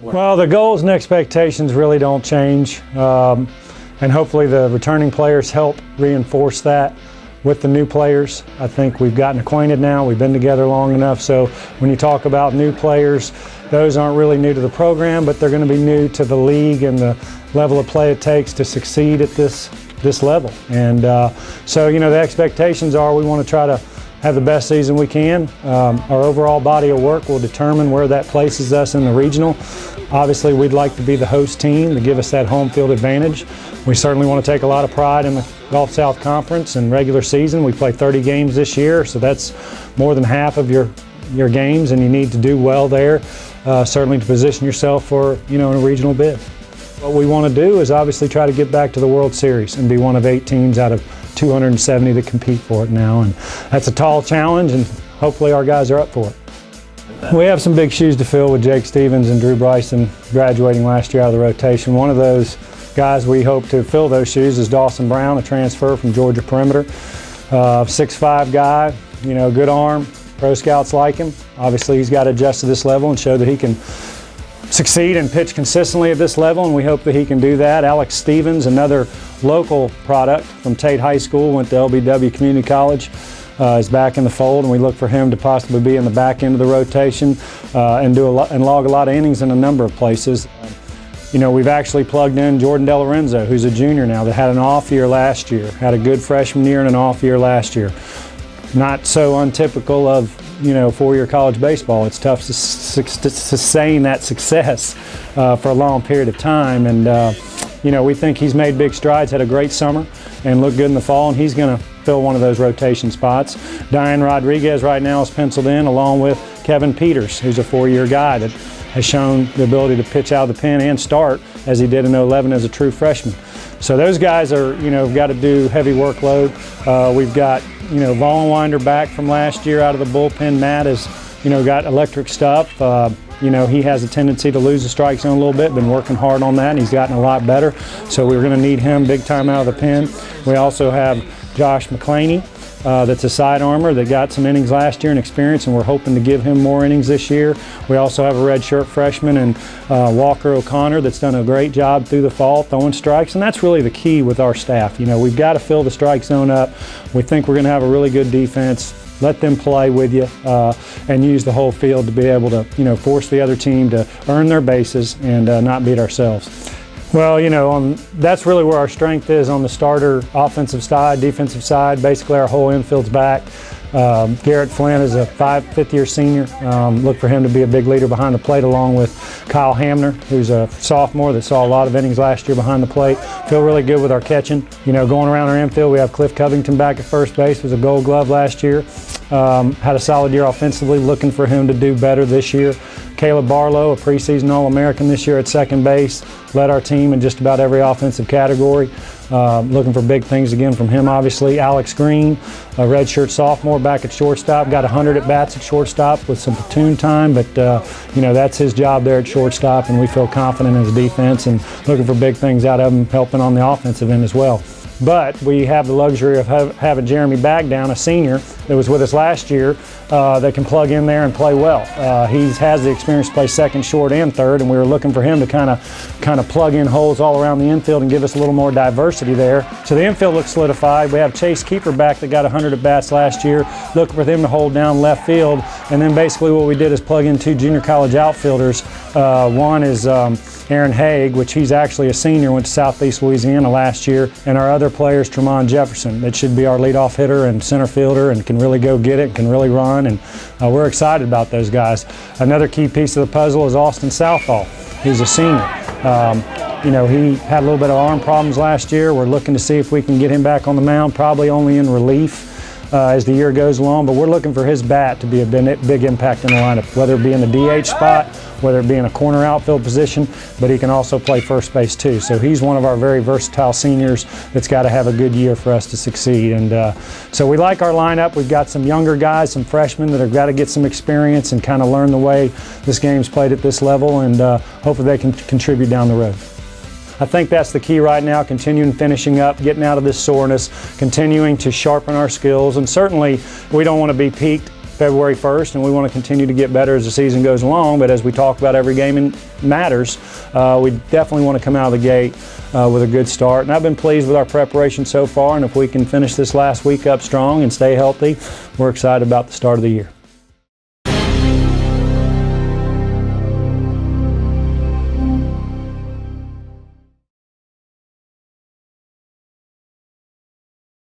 Well, the goals and expectations really don't change, and hopefully the returning players help reinforce that with the new players. I think we've gotten acquainted now, we've been together long enough, so when you talk about new players, those aren't really new to the program, but they're going to be new to the league and the level of play it takes to succeed at this level. And so, you know, the expectations are we want to try to have the best season we can. Our overall body of work will determine where that places us in the regional. Obviously, we'd like to be the host team to give us that home field advantage. We certainly want to take a lot of pride in the Gulf South Conference and regular season. We play 30 games this year, so that's more than half of your games, and you need to do well there, certainly to position yourself for, you know, a regional bid. What we want to do is obviously try to get back to the World Series and be one of 8 teams out of 270 that compete for it now, and that's a tall challenge, and hopefully our guys are up for it. We have some big shoes to fill with Jake Stevens and Drew Bryson graduating last year out of the rotation. One of those guys we hope to fill those shoes is Dawson Brown, a transfer from Georgia Perimeter. 6'5" guy, you know, good arm. Pro scouts like him. Obviously he's got to adjust to this level and show that he can succeed and pitch consistently at this level, and we hope that he can do that. Alex Stevens, another local product from Tate High School, went to LBW Community College, is back in the fold, and we look for him to possibly be in the back end of the rotation and log a lot of innings in a number of places. You know, we've actually plugged in Jordan De Lorenzo, who's a junior now, that had an off year last year, had a good freshman year and an off year last year. Not so untypical of, you know, 4-year college baseball. It's tough to sustain that success for a long period of time, and you know, we think he's made big strides, had a great summer, and looked good in the fall, and he's going to fill one of those rotation spots. Diane Rodriguez right now is penciled in, along with Kevin Peters, who's a 4-year guy that has shown the ability to pitch out of the pen and start, as he did in 2011 as a true freshman. So those guys are, you know, got to do heavy workload. We've got, you know, Vollenwinder back from last year out of the bullpen. Matt has, you know, got electric stuff. You know, he has a tendency to lose the strike zone a little bit, been working hard on that, and he's gotten a lot better. So we're going to need him big time out of the pen. We also have Josh McClaney, that's a side armor that got some innings last year and experience, and we're hoping to give him more innings this year. We also have a redshirt freshman and Walker O'Connor that's done a great job through the fall throwing strikes, and that's really the key with our staff. You know, we've got to fill the strike zone up. We think we're going to have a really good defense. Let them play with you and use the whole field to be able to, you know, force the other team to earn their bases and not beat ourselves. Well, you know, that's really where our strength is on the starter offensive side, defensive side. Basically, our whole infield's back. Garrett Flynn is a fifth-year senior. Look for him to be a big leader behind the plate, along with Kyle Hamner, who's a sophomore that saw a lot of innings last year behind the plate. Feel really good with our catching. You know, going around our infield, we have Cliff Covington back at first base, was a Gold Glove last year. Had a solid year offensively, looking for him to do better this year. Caleb Barlow, a preseason All-American this year at second base, led our team in just about every offensive category. Looking for big things again from him, obviously. Alex Green, a redshirt sophomore, back at shortstop, got 100 at-bats at shortstop with some platoon time, but you know, that's his job there at shortstop, and we feel confident in his defense and looking for big things out of him, helping on the offensive end as well. But we have the luxury of having Jeremy Bagdown, a senior that was with us last year, that can plug in there and play well. He has the experience to play second, short, and third, and we were looking for him to kind of plug in holes all around the infield and give us a little more diversity there. So the infield looks solidified. We have Chase Keeper back that got 100 at-bats last year. Looking for them to hold down left field, and then basically what we did is plug in 2 junior college outfielders. One is Aaron Haig, which he's actually a senior, went to Southeast Louisiana last year, and our other player is Tremont Jefferson. That should be our leadoff hitter and center fielder and can really go get it, can really run, and we're excited about those guys. Another key piece of the puzzle is Austin Southall. He's a senior. You know, he had a little bit of arm problems last year. We're looking to see if we can get him back on the mound, probably only in relief as the year goes along, but we're looking for his bat to be a big impact in the lineup, whether it be in the DH spot, whether it be in a corner outfield position, but he can also play first base too. So he's one of our very versatile seniors that's got to have a good year for us to succeed. And so we like our lineup. We've got some younger guys, some freshmen that have got to get some experience and kind of learn the way this game's played at this level, and hopefully they can contribute down the road. I think that's the key right now, continuing finishing up, getting out of this soreness, continuing to sharpen our skills, and certainly we don't want to be peaked February 1st, and we want to continue to get better as the season goes along. But as we talk about, every game matters. We definitely want to come out of the gate with a good start. And I've been pleased with our preparation so far, and if we can finish this last week up strong and stay healthy, we're excited about the start of the year.